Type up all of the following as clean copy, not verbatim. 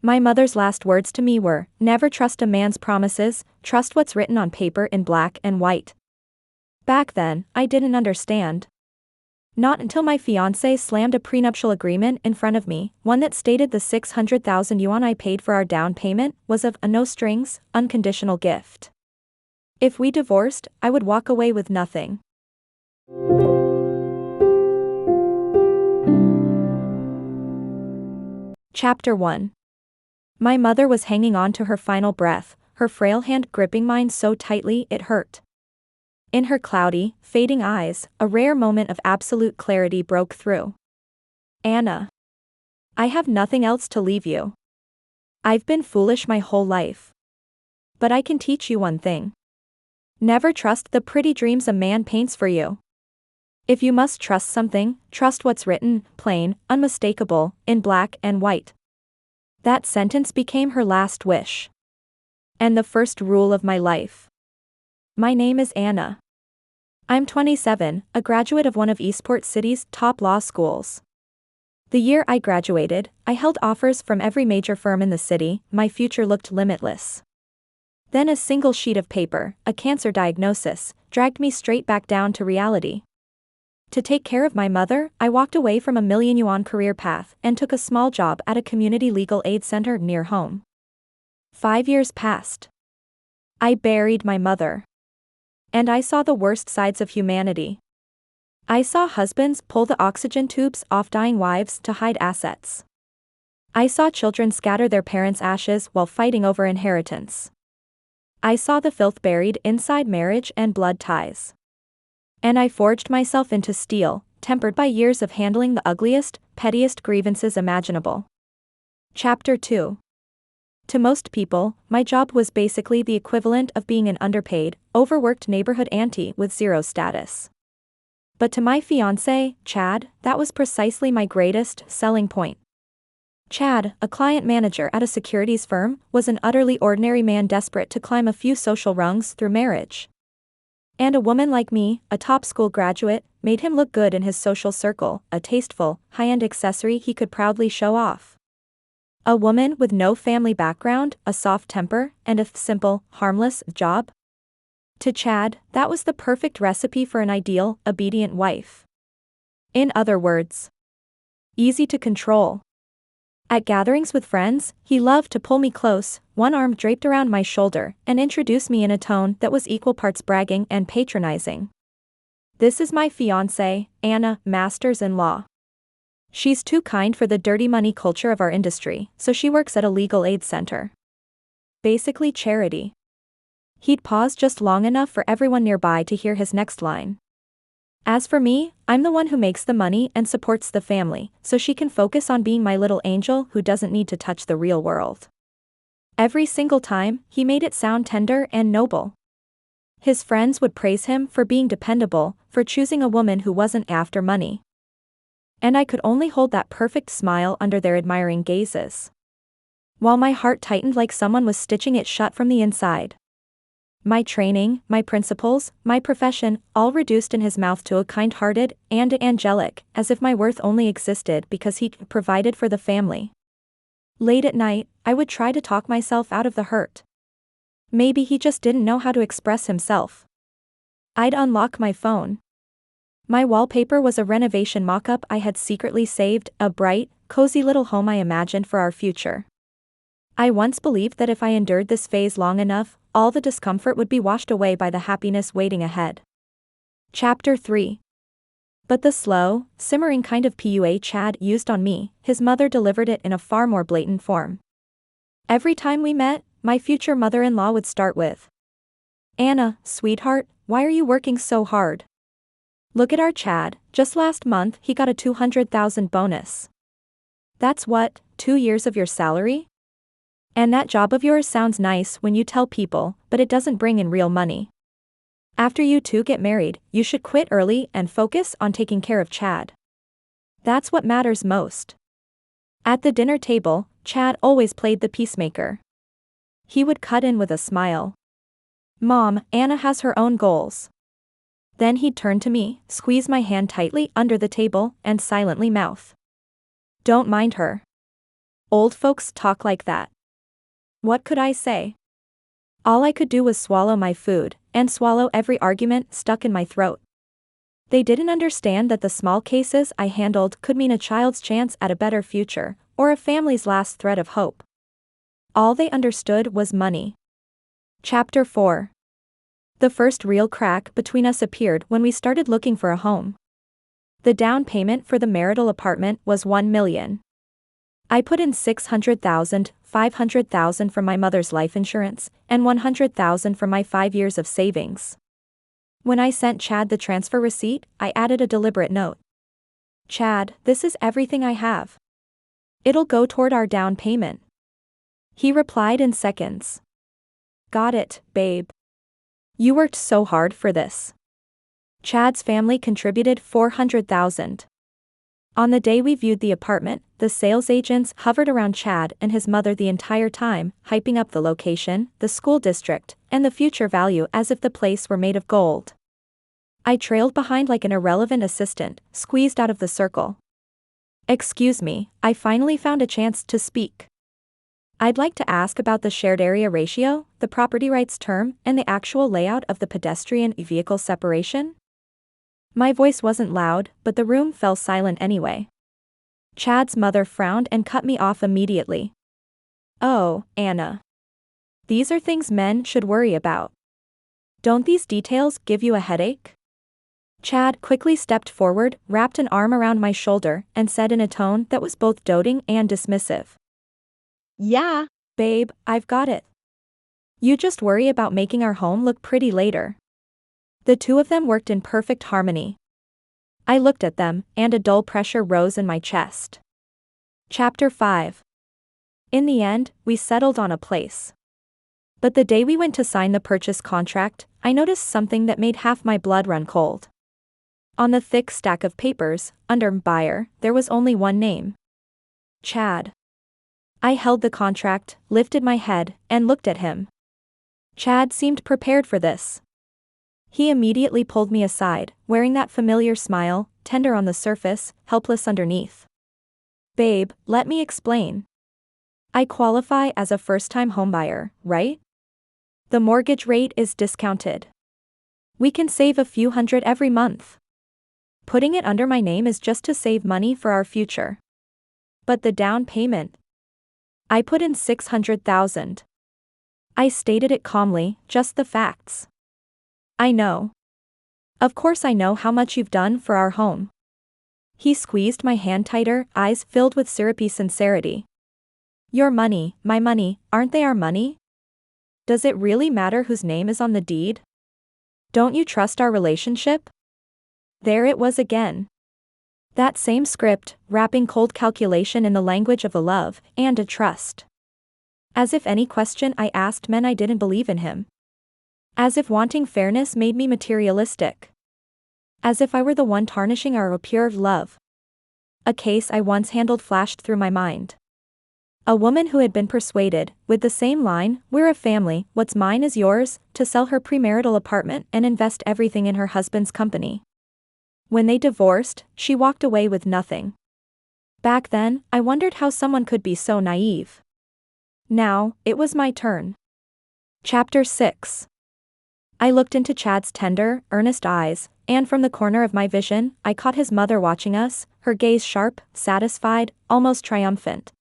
My mother's last words to me were, "Never trust a man's promises, trust what's written on paper in black and white." Back then, I didn't understand. Not until my fiancé slammed a prenuptial agreement in front of me, one that stated the 600,000 yuan I paid for our down payment was of a no-strings, unconditional gift. If we divorced, I would walk away with nothing. Chapter 1. My mother was hanging on to her final breath, her frail hand gripping mine so tightly it hurt. In her cloudy, fading eyes, a rare moment of absolute clarity broke through. "Anna. I have nothing else to leave you. I've been foolish my whole life. But I can teach you one thing. Never trust the pretty dreams a man paints for you. If you must trust something, trust what's written, plain, unmistakable, in black and white." That sentence became her last wish. And the first rule of my life. My name is Anna. I'm 27, a graduate of one of Eastport City's top law schools. The year I graduated, I held offers from every major firm in the city, my future looked limitless. Then a single sheet of paper, a cancer diagnosis, dragged me straight back down to reality. To take care of my mother, I walked away from a million-yuan career path and took a small job at a community legal aid center near home. 5 years passed. I buried my mother. And I saw the worst sides of humanity. I saw husbands pull the oxygen tubes off dying wives to hide assets. I saw children scatter their parents' ashes while fighting over inheritance. I saw the filth buried inside marriage and blood ties. And I forged myself into steel, tempered by years of handling the ugliest, pettiest grievances imaginable. Chapter 2. To most people, my job was basically the equivalent of being an underpaid, overworked neighborhood auntie with zero status. But to my fiancé, Chad, that was precisely my greatest selling point. Chad, a client manager at a securities firm, was an utterly ordinary man desperate to climb a few social rungs through marriage. And a woman like me, a top school graduate, made him look good in his social circle, a tasteful, high-end accessory he could proudly show off. A woman with no family background, a soft temper, and a simple, harmless job. To Chad, that was the perfect recipe for an ideal, obedient wife. In other words, easy to control. At gatherings with friends, he loved to pull me close, one arm draped around my shoulder, and introduce me in a tone that was equal parts bragging and patronizing. "This is my fiancée, Anna, Masters in Law. She's too kind for the dirty money culture of our industry, so she works at a legal aid center. Basically charity." He'd pause just long enough for everyone nearby to hear his next line. "As for me, I'm the one who makes the money and supports the family, so she can focus on being my little angel who doesn't need to touch the real world." Every single time, he made it sound tender and noble. His friends would praise him for being dependable, for choosing a woman who wasn't after money. And I could only hold that perfect smile under their admiring gazes, while my heart tightened like someone was stitching it shut from the inside. My training, my principles, my profession, all reduced in his mouth to a kind-hearted and angelic, as if my worth only existed because he provided for the family. Late at night, I would try to talk myself out of the hurt. Maybe he just didn't know how to express himself. I'd unlock my phone. My wallpaper was a renovation mock-up I had secretly saved, a bright, cozy little home I imagined for our future. I once believed that if I endured this phase long enough, all the discomfort would be washed away by the happiness waiting ahead. Chapter 3. But the slow, simmering kind of PUA Chad used on me, his mother delivered it in a far more blatant form. Every time we met, my future mother-in-law would start with, "Anna, sweetheart, why are you working so hard? Look at our Chad, just last month he got a 200,000 bonus. That's what, 2 years of your salary? And that job of yours sounds nice when you tell people, but it doesn't bring in real money. After you two get married, you should quit early and focus on taking care of Chad. That's what matters most." At the dinner table, Chad always played the peacemaker. He would cut in with a smile. "Mom, Anna has her own goals." Then he'd turn to me, squeeze my hand tightly under the table, and silently mouth, "Don't mind her. Old folks talk like that. What could I say? All I could do was swallow my food, and swallow every argument stuck in my throat. They didn't understand that the small cases I handled could mean a child's chance at a better future, or a family's last thread of hope. All they understood was money. Chapter 4. The first real crack between us appeared when we started looking for a home. The down payment for the marital apartment was $1 million. I put in $600,000, $500,000 from my mother's life insurance, and $100,000 from my 5 years of savings. When I sent Chad the transfer receipt, I added a deliberate note. Chad, this is everything I have. It'll go toward our down payment. He replied in seconds. Got it, babe. You worked so hard for this. Chad's family contributed $400,000. On the day we viewed the apartment, the sales agents hovered around Chad and his mother the entire time, hyping up the location, the school district, and the future value as if the place were made of gold. I trailed behind like an irrelevant assistant, squeezed out of the circle. Excuse me, I finally found a chance to speak. I'd like to ask about the shared area ratio, the property rights term, and the actual layout of the pedestrian vehicle separation. My voice wasn't loud, but the room fell silent anyway. Chad's mother frowned and cut me off immediately. Oh, Anna. These are things men should worry about. Don't these details give you a headache? Chad quickly stepped forward, wrapped an arm around my shoulder, and said in a tone that was both doting and dismissive. Yeah, babe, I've got it. You just worry about making our home look pretty later. The two of them worked in perfect harmony. I looked at them, and a dull pressure rose in my chest. Chapter 5. In the end, we settled on a place. But the day we went to sign the purchase contract, I noticed something that made half my blood run cold. On the thick stack of papers, under buyer, there was only one name. Chad. I held the contract, lifted my head, and looked at him. Chad seemed prepared for this. He immediately pulled me aside, wearing that familiar smile, tender on the surface, helpless underneath. Babe, let me explain. I qualify as a first-time homebuyer, right? The mortgage rate is discounted. We can save a few hundred every month. Putting it under my name is just to save money for our future. But the down payment. I put in $600,000. I stated it calmly, just the facts. I know. Of course I know how much you've done for our home. He squeezed my hand tighter, eyes filled with syrupy sincerity. Your money, my money, aren't they our money? Does it really matter whose name is on the deed? Don't you trust our relationship? There it was again. That same script, wrapping cold calculation in the language of a love and a trust. As if any question I asked meant I didn't believe in him. As if wanting fairness made me materialistic. As if I were the one tarnishing our pure love. A case I once handled flashed through my mind. A woman who had been persuaded, with the same line, "We're a family, what's mine is yours," to sell her premarital apartment and invest everything in her husband's company. When they divorced, she walked away with nothing. Back then, I wondered how someone could be so naive. Now, it was my turn. Chapter 6. I looked into Chad's tender, earnest eyes, and from the corner of my vision, I caught his mother watching us, her gaze sharp, satisfied, almost triumphant.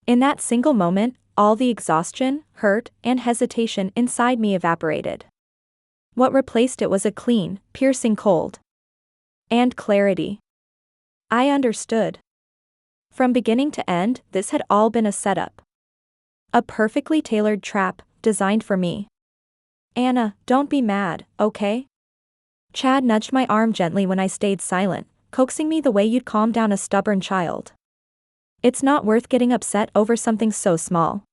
In that single moment, all the exhaustion, hurt, and hesitation inside me evaporated. What replaced it was a clean, piercing cold. And clarity. I understood. From beginning to end, this had all been a setup. A perfectly tailored trap, designed for me. Anna, don't be mad, okay? Chad nudged my arm gently when I stayed silent, coaxing me the way you'd calm down a stubborn child. It's not worth getting upset over something so small.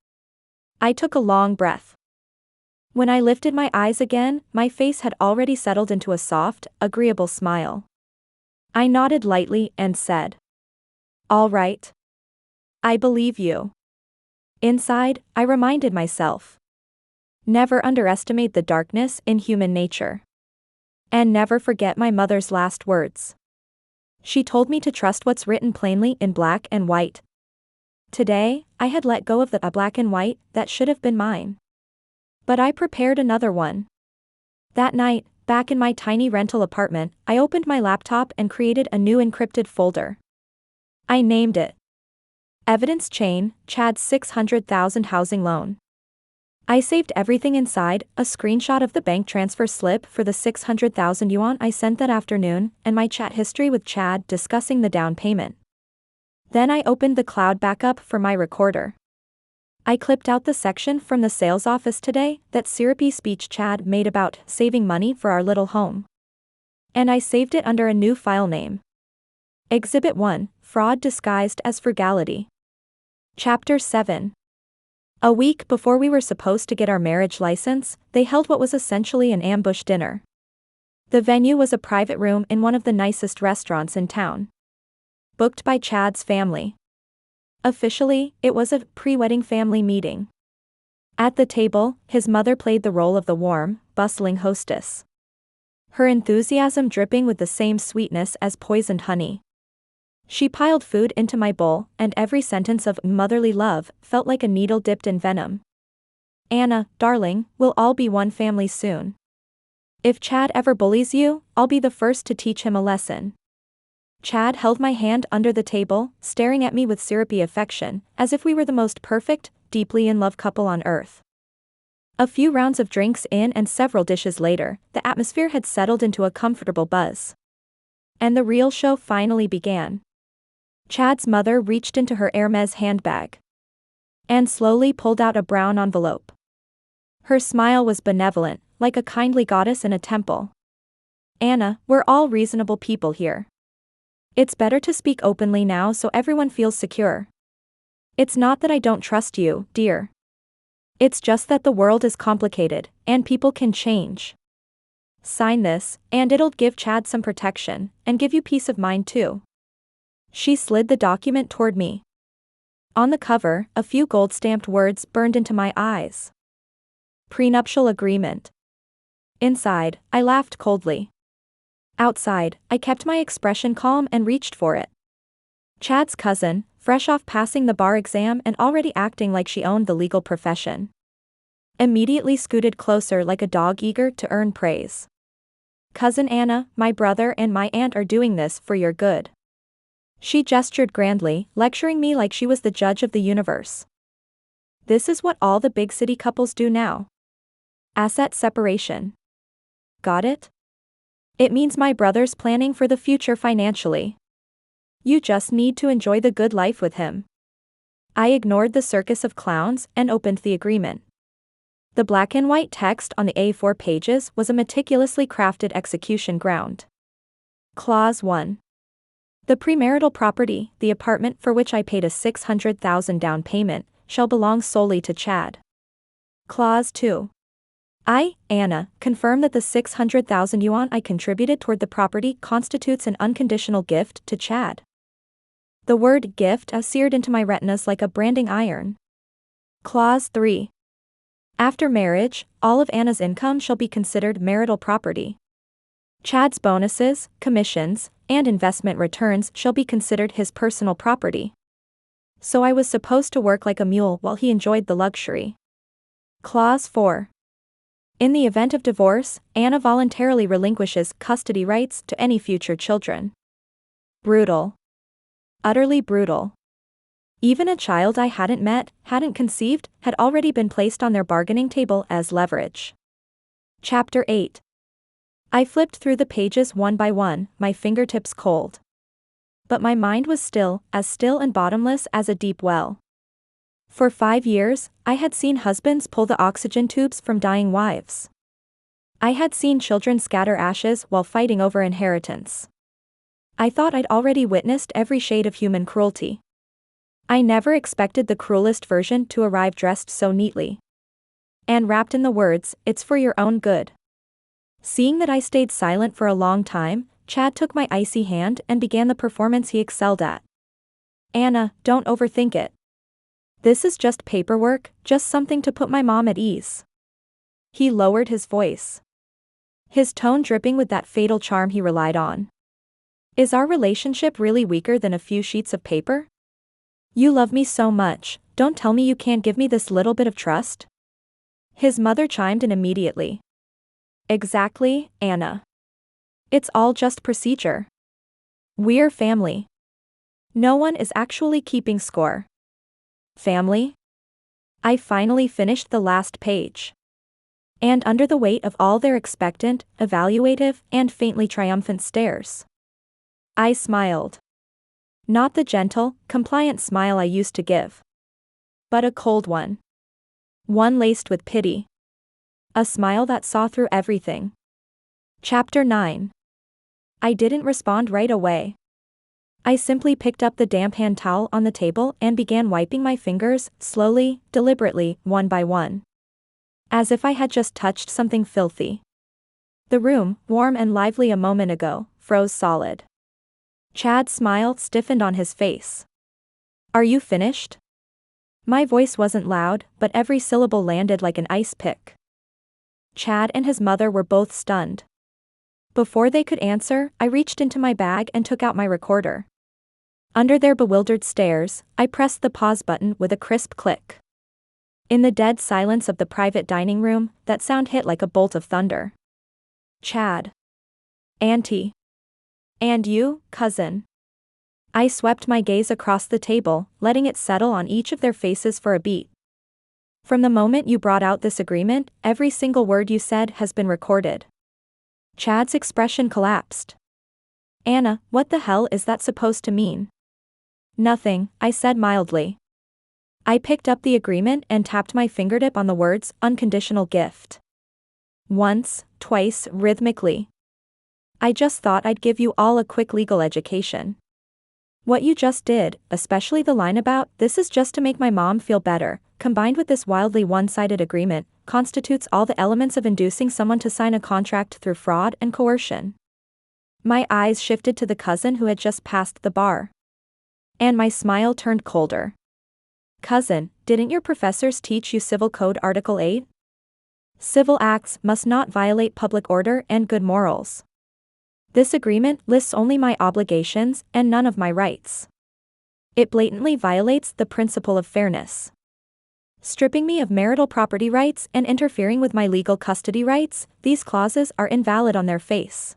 I took a long breath. When I lifted my eyes again, my face had already settled into a soft, agreeable smile. I nodded lightly and said, "All right. I believe you." Inside, I reminded myself. Never underestimate the darkness in human nature. And never forget my mother's last words. She told me to trust what's written plainly in black and white. Today, I had let go of the black and white that should have been mine. But I prepared another one. That night, back in my tiny rental apartment, I opened my laptop and created a new encrypted folder. I named it Evidence Chain, Chad's 600,000 housing loan. I saved everything inside, a screenshot of the bank transfer slip for the 600,000 yuan I sent that afternoon, and my chat history with Chad discussing the down payment. Then I opened the cloud backup for my recorder. I clipped out the section from the sales office today, that syrupy speech Chad made about saving money for our little home. And I saved it under a new file name. Exhibit 1, Fraud Disguised as Frugality. Chapter 7. A week before we were supposed to get our marriage license, they held what was essentially an ambush dinner. The venue was a private room in one of the nicest restaurants in town. Booked by Chad's family. Officially, it was a pre-wedding family meeting. At the table, his mother played the role of the warm, bustling hostess. Her enthusiasm dripping with the same sweetness as poisoned honey. She piled food into my bowl, and every sentence of motherly love felt like a needle dipped in venom. Anna, darling, we'll all be one family soon. If Chad ever bullies you, I'll be the first to teach him a lesson. Chad held my hand under the table, staring at me with syrupy affection, as if we were the most perfect, deeply in love couple on earth. A few rounds of drinks in and several dishes later, the atmosphere had settled into a comfortable buzz. And the real show finally began. Chad's mother reached into her Hermes handbag and slowly pulled out a brown envelope. Her smile was benevolent, like a kindly goddess in a temple. Anna, we're all reasonable people here. It's better to speak openly now so everyone feels secure. It's not that I don't trust you, dear. It's just that the world is complicated, and people can change. Sign this, and it'll give Chad some protection, and give you peace of mind too. She slid the document toward me. On the cover, a few gold-stamped words burned into my eyes. Prenuptial agreement. Inside, I laughed coldly. Outside, I kept my expression calm and reached for it. Chad's cousin, fresh off passing the bar exam and already acting like she owned the legal profession, immediately scooted closer like a dog eager to earn praise. Cousin Anna, my brother and my aunt are doing this for your good. She gestured grandly, lecturing me like she was the judge of the universe. This is what all the big city couples do now. Asset separation. Got it? It means my brother's planning for the future financially. You just need to enjoy the good life with him. I ignored the circus of clowns and opened the agreement. The black and white text on the A4 pages was a meticulously crafted execution ground. Clause 1. The premarital property, the apartment for which I paid a 600,000 down payment, shall belong solely to Chad. Clause 2. I, Anna, confirm that the 600,000 yuan I contributed toward the property constitutes an unconditional gift to Chad. The word gift seared into my retinas like a branding iron. Clause 3. After marriage, all of Anna's income shall be considered marital property. Chad's bonuses, commissions, and investment returns shall be considered his personal property. So I was supposed to work like a mule while he enjoyed the luxury. Clause 4. In the event of divorce, Anna voluntarily relinquishes custody rights to any future children. Brutal. Utterly brutal. Even a child I hadn't met, hadn't conceived, had already been placed on their bargaining table as leverage. Chapter 8. I flipped through the pages one by one, my fingertips cold. But my mind was still and bottomless as a deep well. For 5 years, I had seen husbands pull the oxygen tubes from dying wives. I had seen children scatter ashes while fighting over inheritance. I thought I'd already witnessed every shade of human cruelty. I never expected the cruelest version to arrive dressed so neatly and wrapped in the words, "It's for your own good." Seeing that I stayed silent for a long time, Chad took my icy hand and began the performance he excelled at. Anna, don't overthink it. This is just paperwork, just something to put my mom at ease. He lowered his voice, his tone dripping with that fatal charm he relied on. Is our relationship really weaker than a few sheets of paper? You love me so much, don't tell me you can't give me this little bit of trust? His mother chimed in immediately. Exactly, Anna. It's all just procedure. We're family. No one is actually keeping score. Family? I finally finished the last page. And under the weight of all their expectant, evaluative, and faintly triumphant stares, I smiled. Not the gentle, compliant smile I used to give, but a cold one. One laced with pity. A smile that saw through everything. Chapter 9. I didn't respond right away. I simply picked up the damp hand towel on the table and began wiping my fingers, slowly, deliberately, one by one. As if I had just touched something filthy. The room, warm and lively a moment ago, froze solid. Chad's smile stiffened on his face. Are you finished? My voice wasn't loud, but every syllable landed like an ice pick. Chad and his mother were both stunned. Before they could answer, I reached into my bag and took out my recorder. Under their bewildered stares, I pressed the pause button with a crisp click. In the dead silence of the private dining room, that sound hit like a bolt of thunder. Chad. Auntie. And you, cousin. I swept my gaze across the table, letting it settle on each of their faces for a beat. From the moment you brought out this agreement, every single word you said has been recorded. Chad's expression collapsed. Anna, what the hell is that supposed to mean? Nothing, I said mildly. I picked up the agreement and tapped my fingertip on the words, unconditional gift. Once, twice, rhythmically. I just thought I'd give you all a quick legal education. What you just did, especially the line about, this is just to make my mom feel better, combined with this wildly one-sided agreement, constitutes all the elements of inducing someone to sign a contract through fraud and coercion. My eyes shifted to the cousin who had just passed the bar. And my smile turned colder. Cousin, didn't your professors teach you Civil Code Article 8? Civil acts must not violate public order and good morals. This agreement lists only my obligations and none of my rights. It blatantly violates the principle of fairness. Stripping me of marital property rights and interfering with my legal custody rights, these clauses are invalid on their face.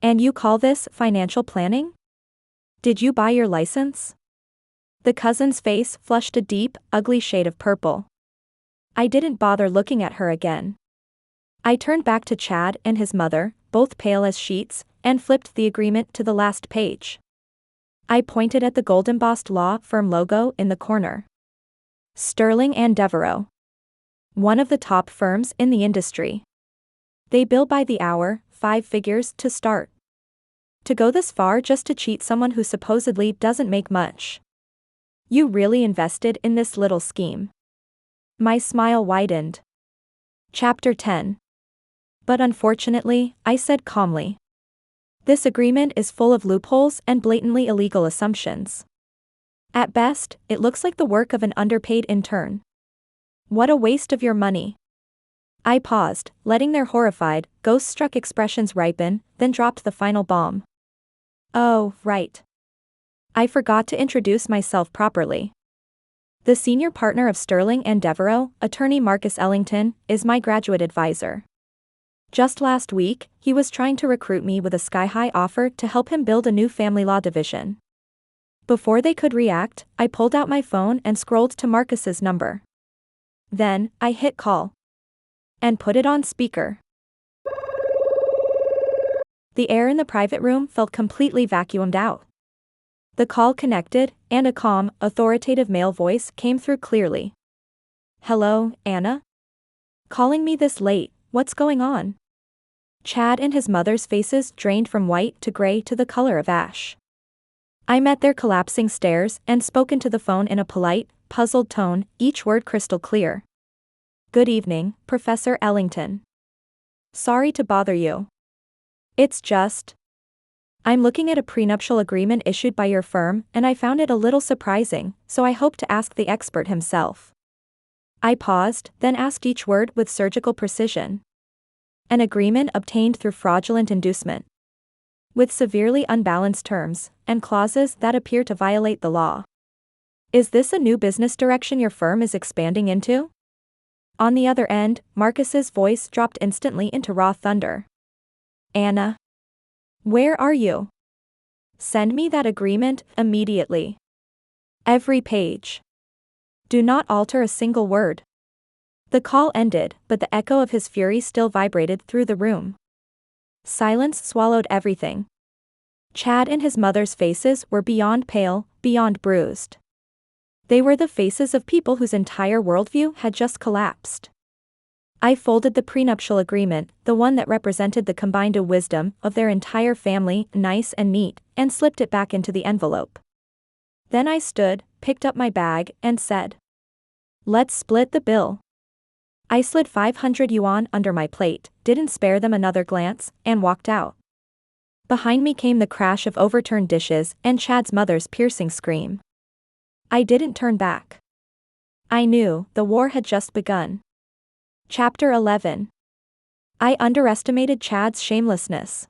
And you call this financial planning? Did you buy your license? The cousin's face flushed a deep, ugly shade of purple. I didn't bother looking at her again. I turned back to Chad and his mother, both pale as sheets, and flipped the agreement to the last page. I pointed at the gold-embossed law firm logo in the corner. Sterling and Devereaux. One of the top firms in the industry. They bill by the hour, 5 figures to start. To go this far just to cheat someone who supposedly doesn't make much. You really invested in this little scheme. My smile widened. Chapter 10. But unfortunately, I said calmly. This agreement is full of loopholes and blatantly illegal assumptions. At best, it looks like the work of an underpaid intern. What a waste of your money. I paused, letting their horrified, ghost-struck expressions ripen, then dropped the final bomb. Oh, right. I forgot to introduce myself properly. The senior partner of Sterling and Devereaux, attorney Marcus Ellington, is my graduate advisor. Just last week, he was trying to recruit me with a sky-high offer to help him build a new family law division. Before they could react, I pulled out my phone and scrolled to Marcus's number. Then, I hit call. And put it on speaker. The air in the private room felt completely vacuumed out. The call connected, and a calm, authoritative male voice came through clearly. Hello, Anna? Calling me this late, what's going on? Chad and his mother's faces drained from white to gray to the color of ash. I met their collapsing stares and spoke into the phone in a polite, puzzled tone, each word crystal clear. Good evening, Professor Ellington. Sorry to bother you. It's just. I'm looking at a prenuptial agreement issued by your firm, and I found it a little surprising, so I hope to ask the expert himself. I paused, then asked each word with surgical precision. An agreement obtained through fraudulent inducement. With severely unbalanced terms, and clauses that appear to violate the law. Is this a new business direction your firm is expanding into? On the other end, Marcus's voice dropped instantly into raw thunder. Anna. Where are you? Send me that agreement, immediately. Every page. Do not alter a single word. The call ended, but the echo of his fury still vibrated through the room. Silence swallowed everything. Chad and his mother's faces were beyond pale, beyond bruised. They were the faces of people whose entire worldview had just collapsed. I folded the prenuptial agreement, the one that represented the combined wisdom of their entire family, nice and neat, and slipped it back into the envelope. Then I stood, picked up my bag, and said, "Let's split the bill." I slid 500 yuan under my plate, didn't spare them another glance, and walked out. Behind me came the crash of overturned dishes and Chad's mother's piercing scream. I didn't turn back. I knew the war had just begun. Chapter 11. I underestimated Chad's shamelessness.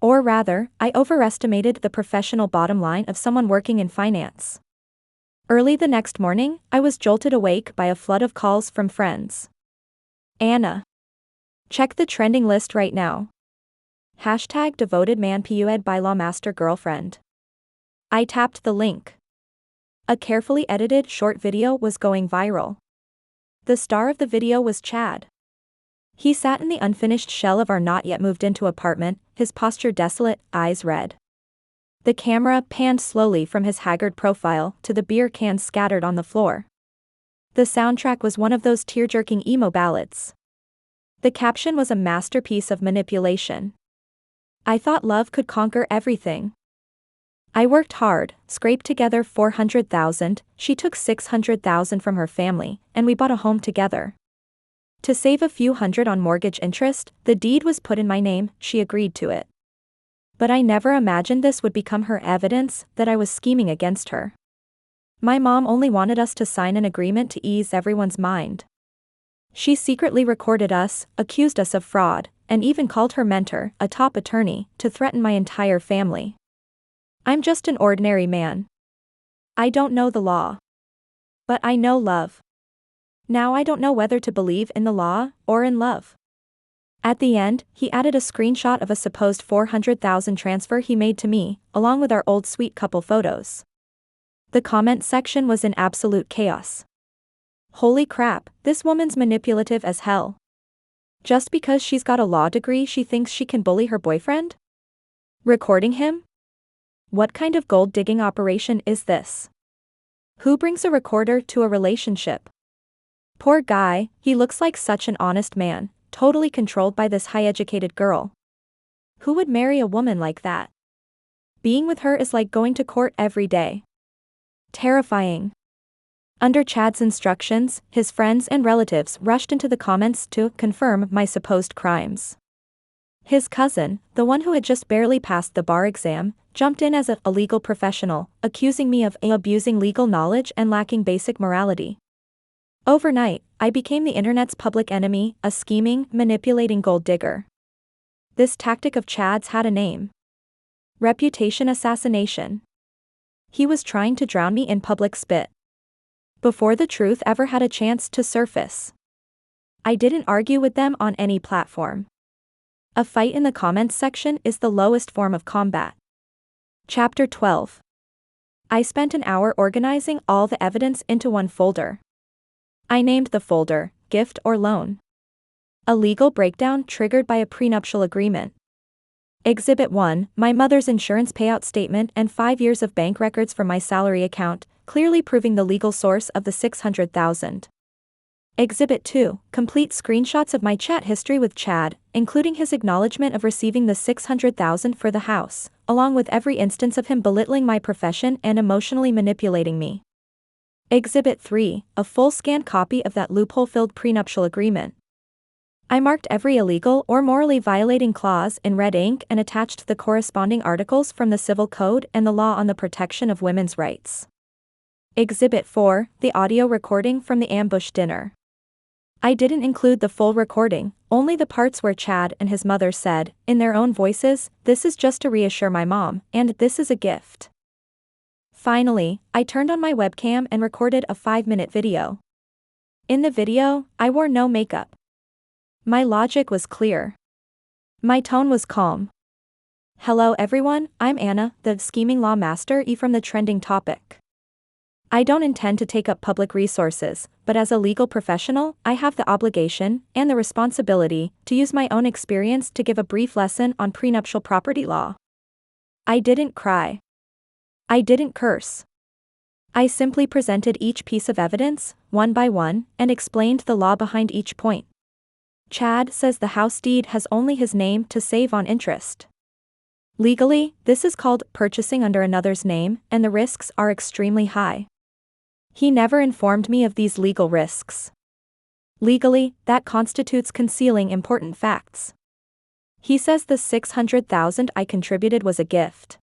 Or rather, I overestimated the professional bottom line of someone working in finance. Early the next morning, I was jolted awake by a flood of calls from friends. Anna. Check the trending list right now. Hashtag devoted man PUED by Lawmaster girlfriend. I tapped the link. A carefully edited short video was going viral. The star of the video was Chad. He sat in the unfinished shell of our not yet moved into apartment, his posture desolate, eyes red. The camera panned slowly from his haggard profile to the beer cans scattered on the floor. The soundtrack was one of those tear-jerking emo ballads. The caption was a masterpiece of manipulation. I thought love could conquer everything. I worked hard, scraped together 400,000, she took 600,000 from her family, and we bought a home together. To save a few hundred on mortgage interest, the deed was put in my name, she agreed to it. But I never imagined this would become her evidence that I was scheming against her. My mom only wanted us to sign an agreement to ease everyone's mind. She secretly recorded us, accused us of fraud, and even called her mentor, a top attorney, to threaten my entire family. I'm just an ordinary man. I don't know the law. But I know love. Now I don't know whether to believe in the law or in love. At the end, he added a screenshot of a supposed 400,000 transfer he made to me, along with our old sweet couple photos. The comment section was in absolute chaos. Holy crap, this woman's manipulative as hell. Just because she's got a law degree she thinks she can bully her boyfriend? Recording him? What kind of gold-digging operation is this? Who brings a recorder to a relationship? Poor guy, he looks like such an honest man, totally controlled by this high-educated girl. Who would marry a woman like that? Being with her is like going to court every day. Terrifying. Under Chad's instructions, his friends and relatives rushed into the comments to confirm my supposed crimes. His cousin, the one who had just barely passed the bar exam, jumped in as a legal professional, accusing me of abusing legal knowledge and lacking basic morality. Overnight, I became the internet's public enemy, a scheming, manipulating gold digger. This tactic of Chad's had a name. Reputation assassination. He was trying to drown me in public spit. Before the truth ever had a chance to surface. I didn't argue with them on any platform. A fight in the comments section is the lowest form of combat. Chapter 12. I spent an hour organizing all the evidence into one folder. I named the folder, Gift or Loan. A legal breakdown triggered by a prenuptial agreement. Exhibit 1, my mother's insurance payout statement and 5 years of bank records from my salary account, clearly proving the legal source of the 600,000. Exhibit 2, complete screenshots of my chat history with Chad, including his acknowledgement of receiving the 600,000 for the house, along with every instance of him belittling my profession and emotionally manipulating me. Exhibit 3, a full scanned copy of that loophole-filled prenuptial agreement. I marked every illegal or morally violating clause in red ink and attached the corresponding articles from the Civil Code and the Law on the Protection of Women's Rights. Exhibit 4, the audio recording from the ambush dinner. I didn't include the full recording, only the parts where Chad and his mother said, in their own voices, "This is just to reassure my mom," and "This is a gift." Finally, I turned on my webcam and recorded a 5-minute video. In the video, I wore no makeup. My logic was clear. My tone was calm. Hello everyone, I'm Anna, the scheming law master from the trending topic. I don't intend to take up public resources, but as a legal professional, I have the obligation and the responsibility to use my own experience to give a brief lesson on prenuptial property law. I didn't cry. I didn't curse. I simply presented each piece of evidence, one by one, and explained the law behind each point. Chad says the house deed has only his name to save on interest. Legally, this is called purchasing under another's name, and the risks are extremely high. He never informed me of these legal risks. Legally, that constitutes concealing important facts. He says the $600,000 I contributed was a gift.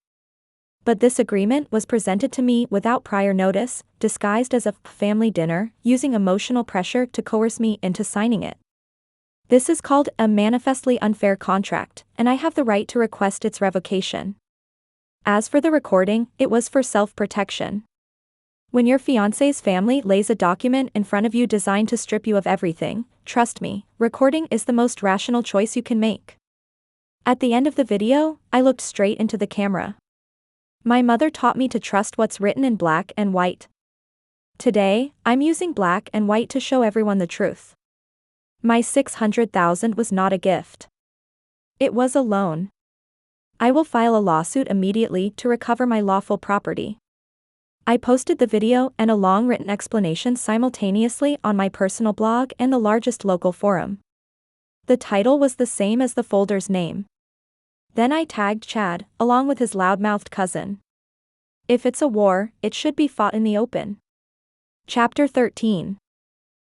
But this agreement was presented to me without prior notice, disguised as a family dinner, using emotional pressure to coerce me into signing it. This is called a manifestly unfair contract, and I have the right to request its revocation. As for the recording, it was for self-protection. When your fiancé's family lays a document in front of you designed to strip you of everything, trust me, recording is the most rational choice you can make. At the end of the video, I looked straight into the camera. My mother taught me to trust what's written in black and white. Today, I'm using black and white to show everyone the truth. My $600,000 was not a gift. It was a loan. I will file a lawsuit immediately to recover my lawful property. I posted the video and a long written explanation simultaneously on my personal blog and the largest local forum. The title was the same as the folder's name. Then I tagged Chad, along with his loudmouthed cousin. If it's a war, it should be fought in the open. Chapter 13.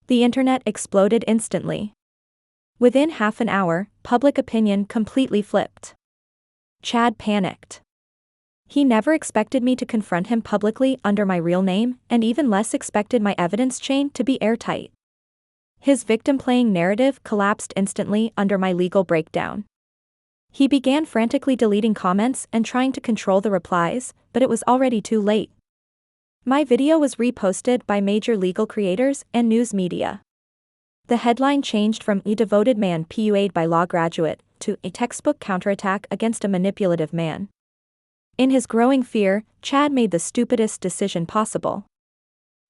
The internet exploded instantly. Within half an hour, public opinion completely flipped. Chad panicked. He never expected me to confront him publicly under my real name, and even less expected my evidence chain to be airtight. His victim-playing narrative collapsed instantly under my legal breakdown. He began frantically deleting comments and trying to control the replies, but it was already too late. My video was reposted by major legal creators and news media. The headline changed from "A devoted man PUA'd by law graduate" to "A textbook counterattack against a manipulative man." In his growing fear, Chad made the stupidest decision possible.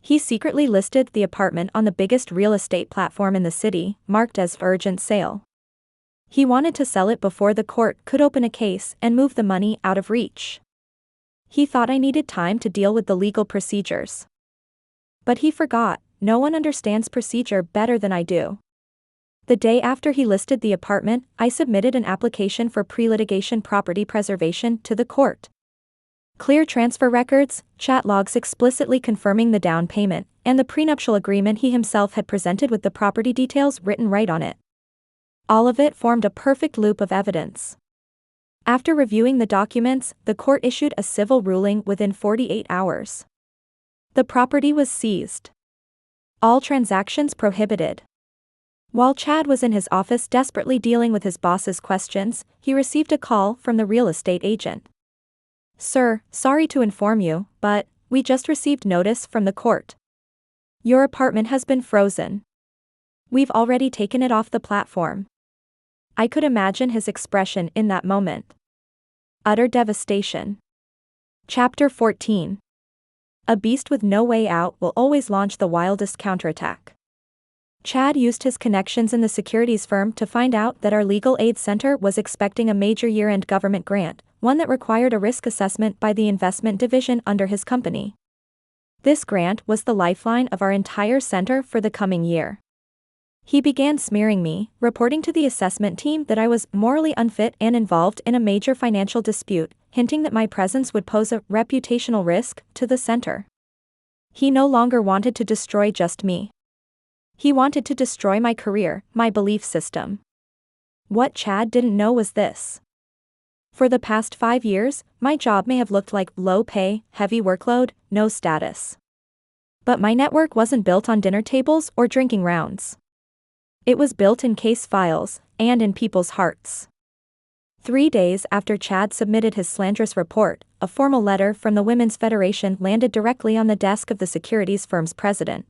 He secretly listed the apartment on the biggest real estate platform in the city, marked as urgent sale. He wanted to sell it before the court could open a case and move the money out of reach. He thought I needed time to deal with the legal procedures. But he forgot, no one understands procedure better than I do. The day after he listed the apartment, I submitted an application for pre-litigation property preservation to the court. Clear transfer records, chat logs explicitly confirming the down payment, and the prenuptial agreement he himself had presented with the property details written right on it. All of it formed a perfect loop of evidence. After reviewing the documents, the court issued a civil ruling within 48 hours. The property was seized. All transactions prohibited. While Chad was in his office desperately dealing with his boss's questions, he received a call from the real estate agent. "Sir, sorry to inform you, but we just received notice from the court. Your apartment has been frozen. We've already taken it off the platform." I could imagine his expression in that moment. Utter devastation. Chapter 14. A beast with no way out will always launch the wildest counterattack. Chad used his connections in the securities firm to find out that our legal aid center was expecting a major year-end government grant, one that required a risk assessment by the investment division under his company. This grant was the lifeline of our entire center for the coming year. He began smearing me, reporting to the assessment team that I was morally unfit and involved in a major financial dispute, hinting that my presence would pose a reputational risk to the center. He no longer wanted to destroy just me. He wanted to destroy my career, my belief system. What Chad didn't know was this. For the past 5 years, my job may have looked like low pay, heavy workload, no status. But my network wasn't built on dinner tables or drinking rounds. It was built in case files, and in people's hearts. 3 days after Chad submitted his slanderous report, a formal letter from the Women's Federation landed directly on the desk of the securities firm's president.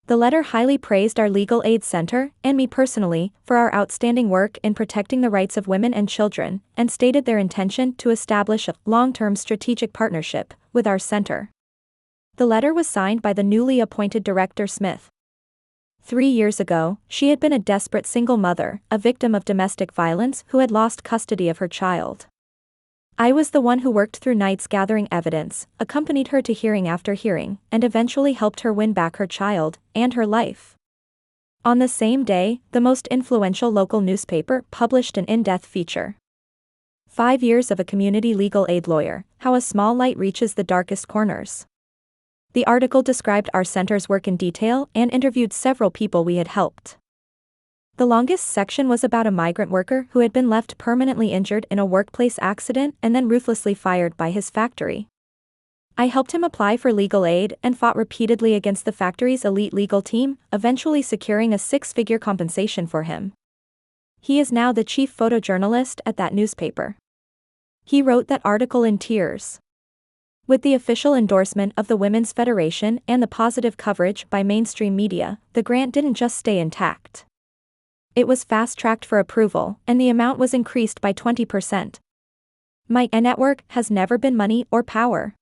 The letter highly praised our legal aid center, and me personally, for our outstanding work in protecting the rights of women and children, and stated their intention to establish a long-term strategic partnership with our center. The letter was signed by the newly appointed Director Smith. 3 years ago, she had been a desperate single mother, a victim of domestic violence who had lost custody of her child. I was the one who worked through nights gathering evidence, accompanied her to hearing after hearing, and eventually helped her win back her child, and her life. On the same day, the most influential local newspaper published an in-depth feature. 5 years of a community legal aid lawyer, how a small light reaches the darkest corners. The article described our center's work in detail and interviewed several people we had helped. The longest section was about a migrant worker who had been left permanently injured in a workplace accident and then ruthlessly fired by his factory. I helped him apply for legal aid and fought repeatedly against the factory's elite legal team, eventually securing a 6-figure compensation for him. He is now the chief photojournalist at that newspaper. He wrote that article in tears. With the official endorsement of the Women's Federation and the positive coverage by mainstream media, the grant didn't just stay intact. It was fast-tracked for approval, and the amount was increased by 20%. My network has never been money or power.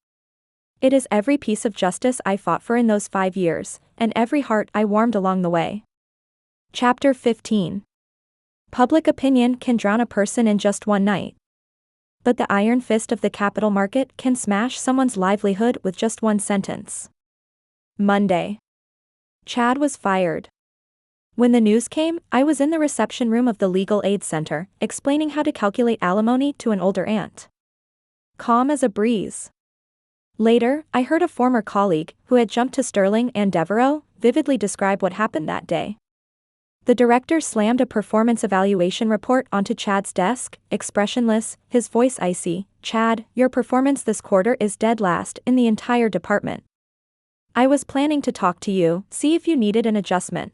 It is every piece of justice I fought for in those 5 years, and every heart I warmed along the way. Chapter 15. Public opinion can drown a person in just one night. But the iron fist of the capital market can smash someone's livelihood with just one sentence. Monday. Chad was fired. When the news came, I was in the reception room of the Legal Aid Center, explaining how to calculate alimony to an older aunt. Calm as a breeze. Later, I heard a former colleague, who had jumped to Sterling and Devereaux, vividly describe what happened that day. The director slammed a performance evaluation report onto Chad's desk, expressionless, his voice icy. "Chad, your performance this quarter is dead last in the entire department. I was planning to talk to you, see if you needed an adjustment."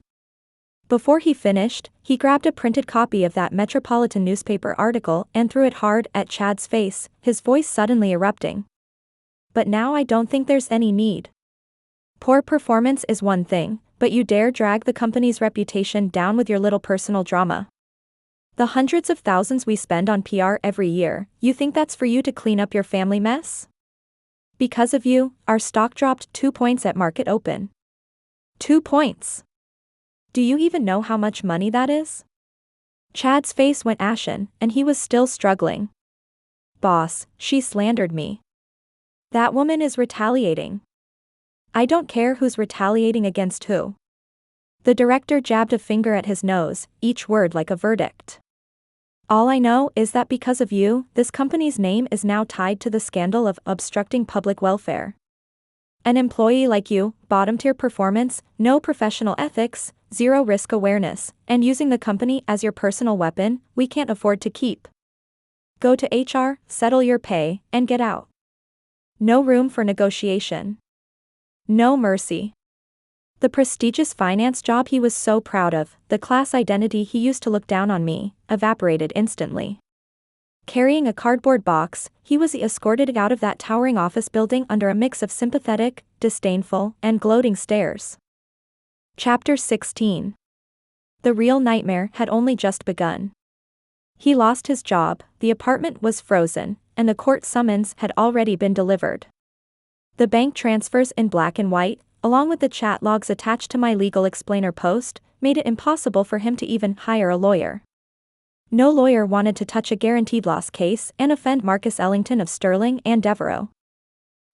Before he finished, he grabbed a printed copy of that Metropolitan newspaper article and threw it hard at Chad's face, his voice suddenly erupting. "But now I don't think there's any need. Poor performance is one thing, but you dare drag the company's reputation down with your little personal drama. The hundreds of thousands we spend on PR every year, you think that's for you to clean up your family mess? Because of you, our stock dropped 2 points at market open. 2 points. Do you even know how much money that is?" Chad's face went ashen, and he was still struggling. "Boss, she slandered me. That woman is retaliating." "I don't care who's retaliating against who." The director jabbed a finger at his nose, each word like a verdict. "All I know is that because of you, this company's name is now tied to the scandal of obstructing public welfare. An employee like you, bottom-tier performance, no professional ethics, zero risk awareness, and using the company as your personal weapon, we can't afford to keep. Go to HR, settle your pay, and get out. No room for negotiation. No mercy." The prestigious finance job he was so proud of, the class identity he used to look down on me, evaporated instantly. Carrying a cardboard box, he was escorted out of that towering office building under a mix of sympathetic, disdainful, and gloating stares. Chapter 16. The real nightmare had only just begun. He lost his job, the apartment was frozen, and the court summons had already been delivered. The bank transfers in black and white, along with the chat logs attached to my legal explainer post, made it impossible for him to even hire a lawyer. No lawyer wanted to touch a guaranteed loss case and offend Marcus Ellington of Sterling and Devereaux.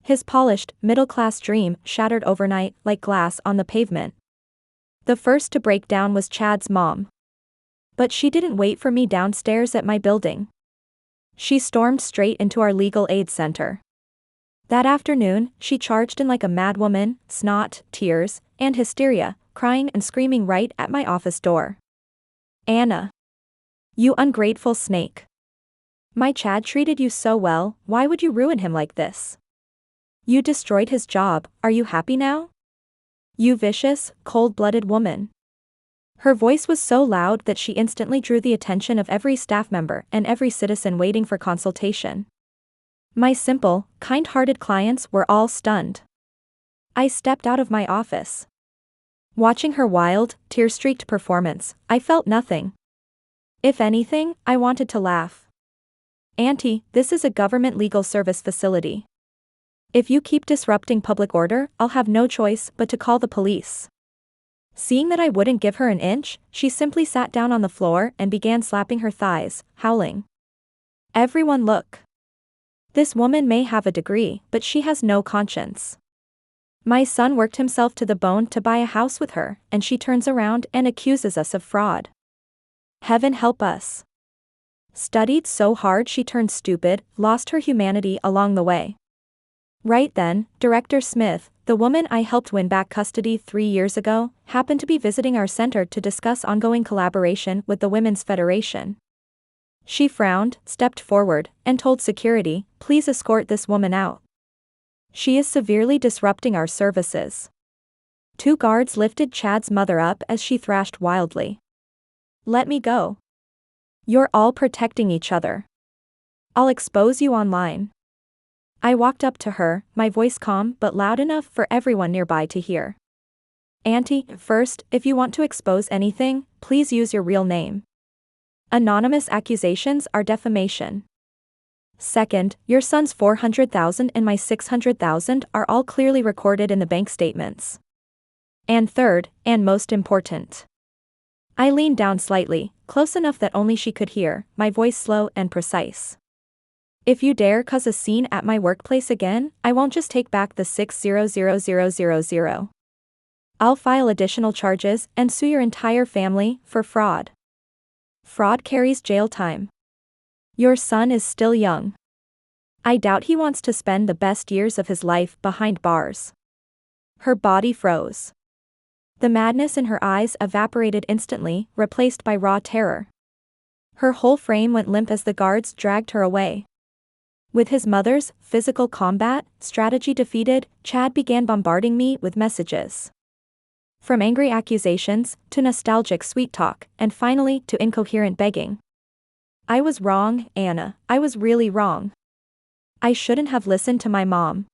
His polished, middle-class dream shattered overnight like glass on the pavement. The first to break down was Chad's mom. But she didn't wait for me downstairs at my building. She stormed straight into our legal aid center. That afternoon, she charged in like a madwoman, snot, tears, and hysteria, crying and screaming right at my office door. "Anna. You ungrateful snake. My Chad treated you so well, why would you ruin him like this? You destroyed his job, are you happy now? You vicious, cold-blooded woman. Her voice was so loud that she instantly drew the attention of every staff member and every citizen waiting for consultation. My simple, kind-hearted clients were all stunned. I stepped out of my office. Watching her wild, tear-streaked performance, I felt nothing. If anything, I wanted to laugh. "Auntie, this is a government legal service facility. If you keep disrupting public order, I'll have no choice but to call the police." Seeing that I wouldn't give her an inch, she simply sat down on the floor and began slapping her thighs, howling. "Everyone look. This woman may have a degree, but she has no conscience. My son worked himself to the bone to buy a house with her, and she turns around and accuses us of fraud. Heaven help us. Studied so hard she turned stupid, lost her humanity along the way." Right then, Director Smith, the woman I helped win back custody 3 years ago, happened to be visiting our center to discuss ongoing collaboration with the Women's Federation. She frowned, stepped forward, and told security, "Please escort this woman out. She is severely disrupting our services." 2 guards lifted Chad's mother up as she thrashed wildly. "Let me go. You're all protecting each other. I'll expose you online." I walked up to her, my voice calm but loud enough for everyone nearby to hear. "Auntie, first, if you want to expose anything, please use your real name. Anonymous accusations are defamation. Second, your son's 400,000 and my 600,000 are all clearly recorded in the bank statements. And third, and most important." I leaned down slightly, close enough that only she could hear, my voice slow and precise. "If you dare cause a scene at my workplace again, I won't just take back the 600,000. I'll file additional charges and sue your entire family for fraud. Fraud carries jail time. Your son is still young. I doubt he wants to spend the best years of his life behind bars." Her body froze. The madness in her eyes evaporated instantly, replaced by raw terror. Her whole frame went limp as the guards dragged her away. With his mother's physical combat strategy defeated, Chad began bombarding me with messages. From angry accusations, to nostalgic sweet talk, and finally to incoherent begging. "I was wrong, Anna, I was really wrong. I shouldn't have listened to my mom.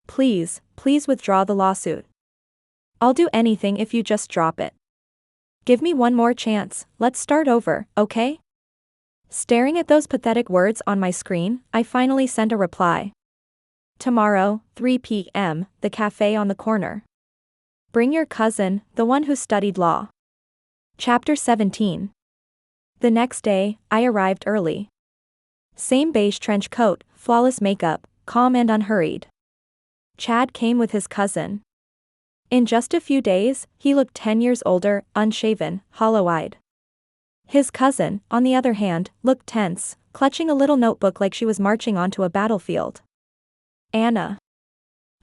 Please, please withdraw the lawsuit. I'll do anything if you just drop it. Give me one more chance, let's start over, okay?" Staring at those pathetic words on my screen, I finally sent a reply. "Tomorrow, 3 p.m., the cafe on the corner. Bring your cousin, the one who studied law." Chapter 17. The next day, I arrived early. Same beige trench coat, flawless makeup, calm and unhurried. Chad came with his cousin. In just a few days, he looked 10 years older, unshaven, hollow-eyed. His cousin, on the other hand, looked tense, clutching a little notebook like she was marching onto a battlefield. "Anna."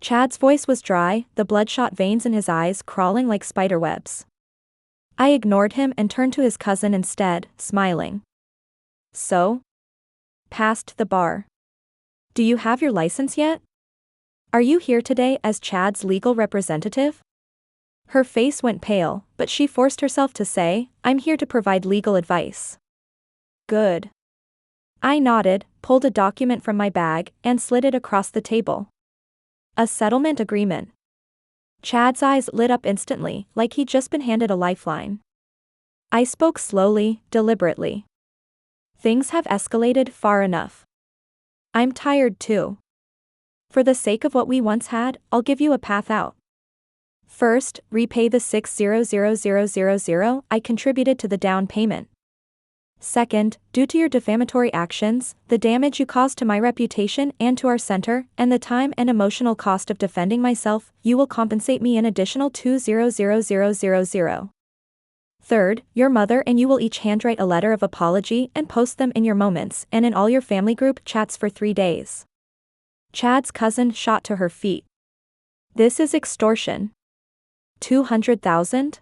Chad's voice was dry, the bloodshot veins in his eyes crawling like spiderwebs. I ignored him and turned to his cousin instead, smiling. "So? Passed the bar. Do you have your license yet? Are you here today as Chad's legal representative?" Her face went pale, but she forced herself to say, "I'm here to provide legal advice." "Good." I nodded, pulled a document from my bag, and slid it across the table. "A settlement agreement." Chad's eyes lit up instantly, like he'd just been handed a lifeline. I spoke slowly, deliberately. "Things have escalated far enough. I'm tired too. For the sake of what we once had, I'll give you a path out. First, repay the 600,000 I contributed to the down payment. Second, due to your defamatory actions, the damage you caused to my reputation and to our center, and the time and emotional cost of defending myself, you will compensate me an additional 200,000. Third, your mother and you will each handwrite a letter of apology and post them in your moments and in all your family group chats for 3 days. Chad's cousin shot to her feet. "This is extortion. 200,000?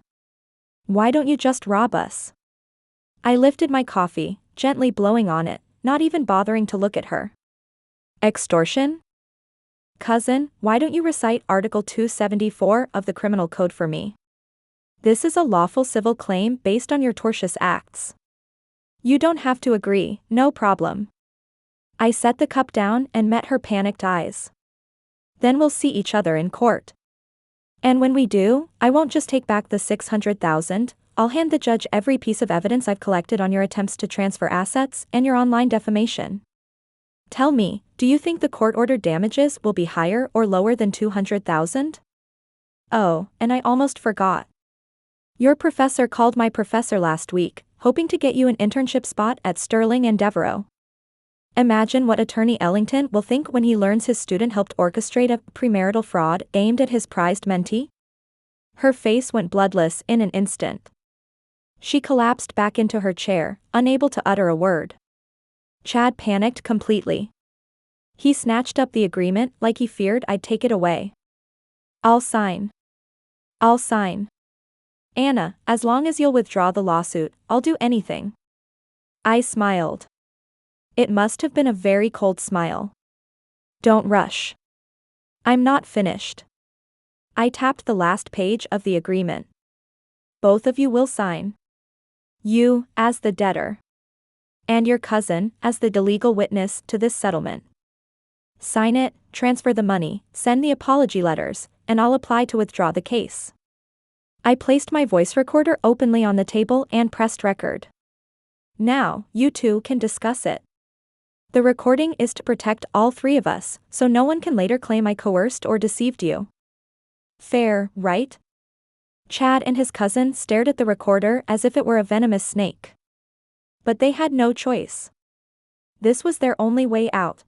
Why don't you just rob us?" I lifted my coffee, gently blowing on it, not even bothering to look at her. "Extortion? Cousin, why don't you recite Article 274 of the Criminal Code for me?" This is a lawful civil claim based on your tortious acts. You don't have to agree, no problem. I set the cup down and met her panicked eyes. Then we'll see each other in court. And when we do, I won't just take back the $600,000, I'll hand the judge every piece of evidence I've collected on your attempts to transfer assets and your online defamation. Tell me, do you think the court-ordered damages will be higher or lower than $200,000? Oh, and I almost forgot. Your professor called my professor last week, hoping to get you an internship spot at Sterling and Devereux. Imagine what Attorney Ellington will think when he learns his student helped orchestrate a premarital fraud aimed at his prized mentee. Her face went bloodless in an instant. She collapsed back into her chair, unable to utter a word. Chad panicked completely. He snatched up the agreement like he feared I'd take it away. I'll sign. I'll sign. Anna, as long as you'll withdraw the lawsuit, I'll do anything. I smiled. It must have been a very cold smile. Don't rush. I'm not finished. I tapped the last page of the agreement. Both of you will sign. You, as the debtor. And your cousin, as the legal witness to this settlement. Sign it, transfer the money, send the apology letters, and I'll apply to withdraw the case. I placed my voice recorder openly on the table and pressed record. Now, you two can discuss it. The recording is to protect all three of us, so no one can later claim I coerced or deceived you. Fair, right? Chad and his cousin stared at the recorder as if it were a venomous snake. But they had no choice. This was their only way out.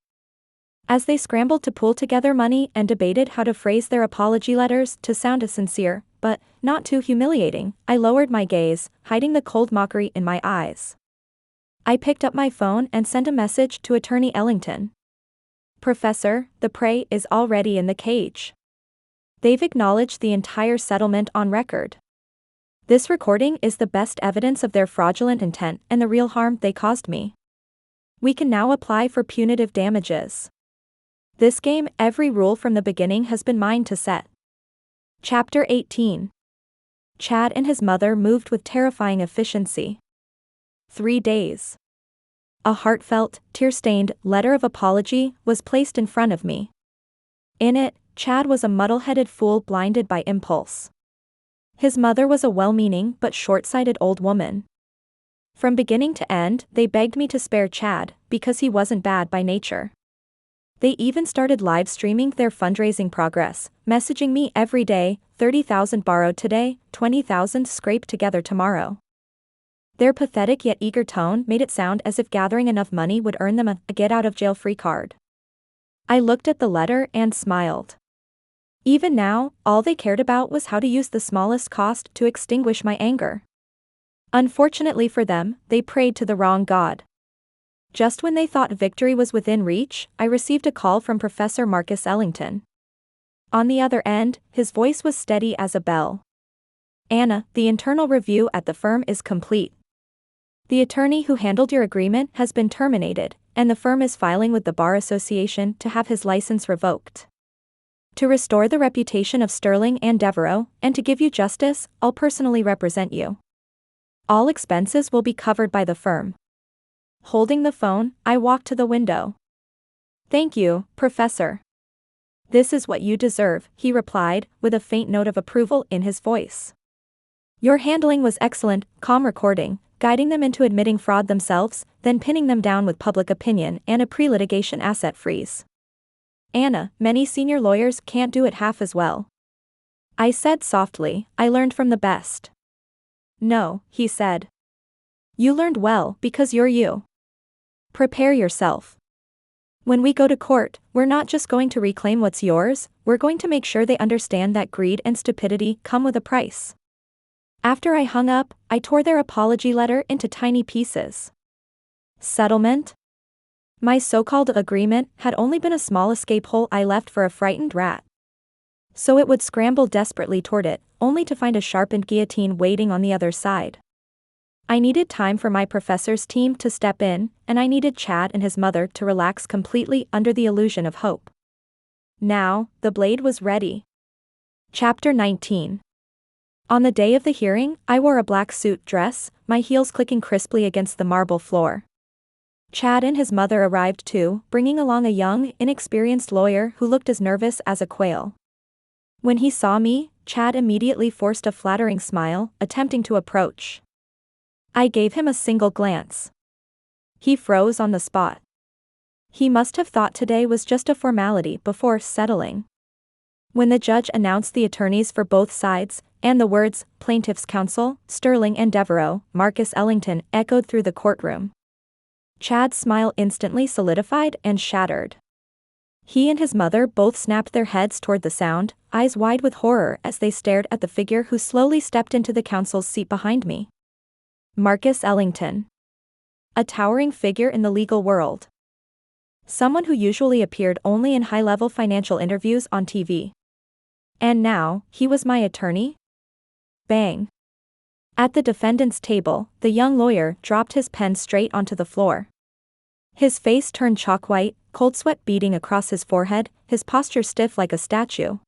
As they scrambled to pool together money and debated how to phrase their apology letters to sound sincere, but not too humiliating, I lowered my gaze, hiding the cold mockery in my eyes. I picked up my phone and sent a message to Attorney Ellington. Professor, the prey is already in the cage. They've acknowledged the entire settlement on record. This recording is the best evidence of their fraudulent intent and the real harm they caused me. We can now apply for punitive damages. This game, every rule from the beginning has been mine to set. Chapter 18. Chad and his mother moved with terrifying efficiency. 3 days. A heartfelt, tear-stained letter of apology was placed in front of me. In it, Chad was a muddle-headed fool blinded by impulse. His mother was a well-meaning but short-sighted old woman. From beginning to end, they begged me to spare Chad, because he wasn't bad by nature. They even started live streaming their fundraising progress, messaging me every day, 30,000 borrowed today, 20,000 scraped together tomorrow. Their pathetic yet eager tone made it sound as if gathering enough money would earn them a get-out-of-jail-free card. I looked at the letter and smiled. Even now, all they cared about was how to use the smallest cost to extinguish my anger. Unfortunately for them, they prayed to the wrong god. Just when they thought victory was within reach, I received a call from Professor Marcus Ellington. On the other end, his voice was steady as a bell. Anna, the internal review at the firm is complete. The attorney who handled your agreement has been terminated, and the firm is filing with the Bar Association to have his license revoked. To restore the reputation of Sterling and Devereux, and to give you justice, I'll personally represent you. All expenses will be covered by the firm. Holding the phone, I walked to the window. Thank you, Professor. This is what you deserve, he replied, with a faint note of approval in his voice. Your handling was excellent, calm recording, guiding them into admitting fraud themselves, then pinning them down with public opinion and a pre-litigation asset freeze. Anna, many senior lawyers can't do it half as well. I said softly, I learned from the best. No, he said. You learned well because you're you. Prepare yourself. When we go to court, we're not just going to reclaim what's yours, we're going to make sure they understand that greed and stupidity come with a price. After I hung up, I tore their apology letter into tiny pieces. Settlement? My so-called agreement had only been a small escape hole I left for a frightened rat. So it would scramble desperately toward it, only to find a sharpened guillotine waiting on the other side. I needed time for my professor's team to step in, and I needed Chad and his mother to relax completely under the illusion of hope. Now, the blade was ready. Chapter 19. On the day of the hearing, I wore a black suit dress, my heels clicking crisply against the marble floor. Chad and his mother arrived too, bringing along a young, inexperienced lawyer who looked as nervous as a quail. When he saw me, Chad immediately forced a flattering smile, attempting to approach. I gave him a single glance. He froze on the spot. He must have thought today was just a formality before settling. When the judge announced the attorneys for both sides, and the words, Plaintiff's Counsel, Sterling and Devereaux, Marcus Ellington, echoed through the courtroom, Chad's smile instantly solidified and shattered. He and his mother both snapped their heads toward the sound, eyes wide with horror as they stared at the figure who slowly stepped into the counsel's seat behind me. Marcus Ellington. A towering figure in the legal world. Someone who usually appeared only in high-level financial interviews on TV. And now, he was my attorney? Bang. At the defendant's table, the young lawyer dropped his pen straight onto the floor. His face turned chalk white, cold sweat beading across his forehead, his posture stiff like a statue.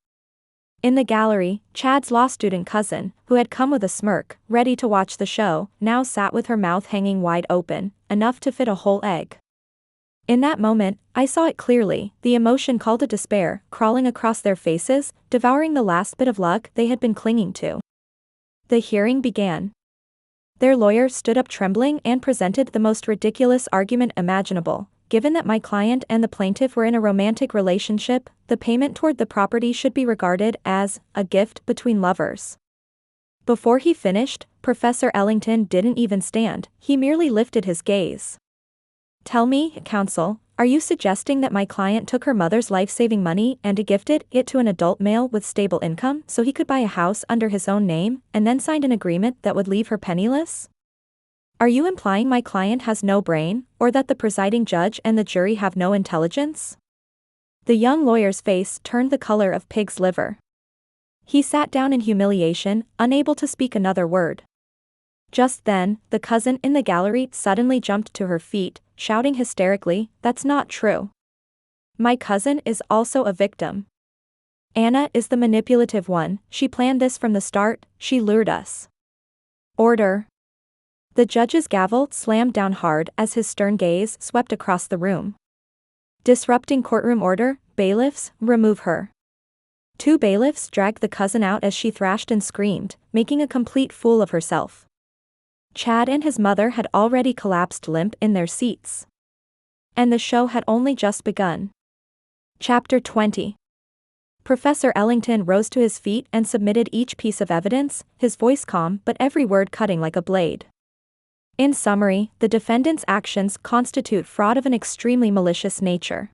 In the gallery, Chad's law student cousin, who had come with a smirk, ready to watch the show, now sat with her mouth hanging wide open, enough to fit a whole egg. In that moment, I saw it clearly, the emotion called to despair, crawling across their faces, devouring the last bit of luck they had been clinging to. The hearing began. Their lawyer stood up trembling and presented the most ridiculous argument imaginable. Given that my client and the plaintiff were in a romantic relationship, the payment toward the property should be regarded as a gift between lovers. Before he finished, Professor Ellington didn't even stand, he merely lifted his gaze. Tell me, counsel, are you suggesting that my client took her mother's life-saving money and gifted it to an adult male with stable income so he could buy a house under his own name, and then signed an agreement that would leave her penniless? Are you implying my client has no brain, or that the presiding judge and the jury have no intelligence? The young lawyer's face turned the color of pig's liver. He sat down in humiliation, unable to speak another word. Just then, the cousin in the gallery suddenly jumped to her feet, shouting hysterically, "That's not true. My cousin is also a victim. Anna is the manipulative one, she planned this from the start, she lured us." Order. The judge's gavel slammed down hard as his stern gaze swept across the room. Disrupting courtroom order, bailiffs, remove her. 2 bailiffs dragged the cousin out as she thrashed and screamed, making a complete fool of herself. Chad and his mother had already collapsed limp in their seats. And the show had only just begun. Chapter 20. Professor Ellington rose to his feet and submitted each piece of evidence, his voice calm but every word cutting like a blade. In summary, the defendant's actions constitute fraud of an extremely malicious nature.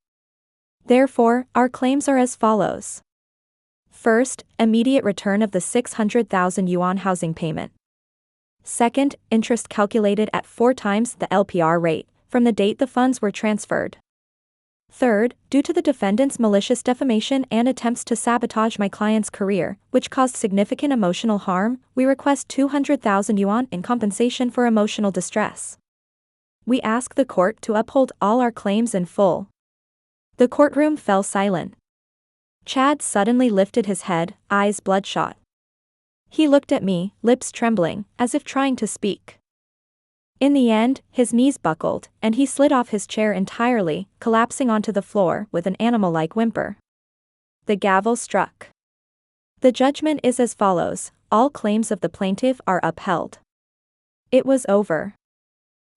Therefore, our claims are as follows. First, immediate return of the 600,000 yuan housing payment. Second, interest calculated at 4 times the LPR rate, from the date the funds were transferred. Third, due to the defendant's malicious defamation and attempts to sabotage my client's career, which caused significant emotional harm, we request 200,000 yuan in compensation for emotional distress. We ask the court to uphold all our claims in full. The courtroom fell silent. Chad suddenly lifted his head, eyes bloodshot. He looked at me, lips trembling, as if trying to speak. In the end, his knees buckled, and he slid off his chair entirely, collapsing onto the floor with an animal-like whimper. The gavel struck. The judgment is as follows: all claims of the plaintiff are upheld. It was over.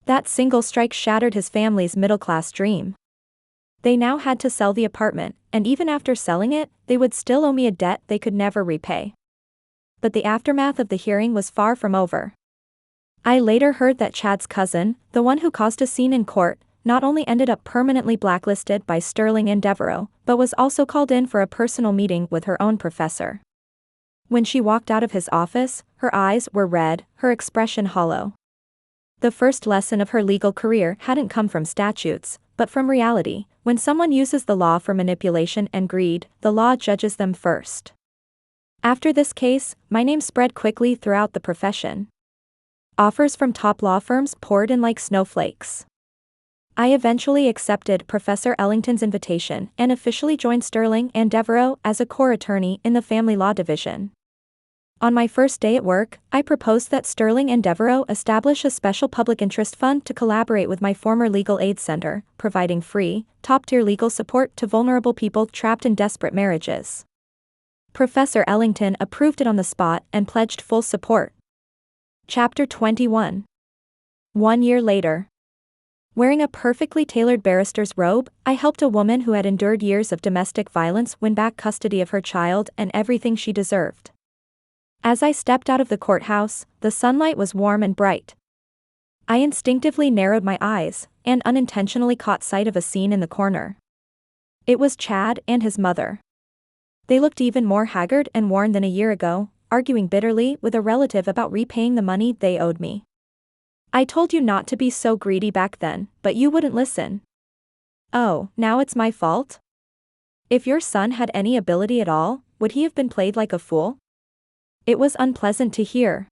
That single strike shattered his family's middle-class dream. They now had to sell the apartment, and even after selling it, they would still owe me a debt they could never repay. But the aftermath of the hearing was far from over. I later heard that Chad's cousin, the one who caused a scene in court, not only ended up permanently blacklisted by Sterling and Devereaux, but was also called in for a personal meeting with her own professor. When she walked out of his office, her eyes were red, her expression hollow. The first lesson of her legal career hadn't come from statutes, but from reality. When someone uses the law for manipulation and greed, the law judges them first. After this case, my name spread quickly throughout the profession. Offers from top law firms poured in like snowflakes. I eventually accepted Professor Ellington's invitation and officially joined Sterling and Devereaux as a core attorney in the family law division. On my first day at work, I proposed that Sterling and Devereaux establish a special public interest fund to collaborate with my former legal aid center, providing free, top-tier legal support to vulnerable people trapped in desperate marriages. Professor Ellington approved it on the spot and pledged full support. Chapter 21. 1 year later. Wearing a perfectly tailored barrister's robe, I helped a woman who had endured years of domestic violence win back custody of her child and everything she deserved. As I stepped out of the courthouse, the sunlight was warm and bright. I instinctively narrowed my eyes, and unintentionally caught sight of a scene in the corner. It was Chad and his mother. They looked even more haggard and worn than a year ago, arguing bitterly with a relative about repaying the money they owed me. I told you not to be so greedy back then, but you wouldn't listen. Oh, now it's my fault? If your son had any ability at all, would he have been played like a fool? It was unpleasant to hear.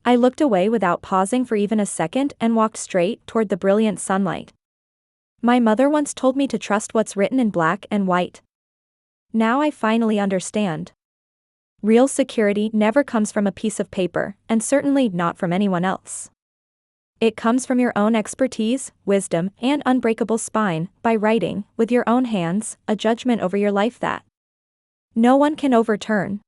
I looked away without pausing for even a second and walked straight toward the brilliant sunlight. My mother once told me to trust what's written in black and white. Now I finally understand. Real security never comes from a piece of paper, and certainly not from anyone else. It comes from your own expertise, wisdom, and unbreakable spine, by writing, with your own hands, a judgment over your life that no one can overturn.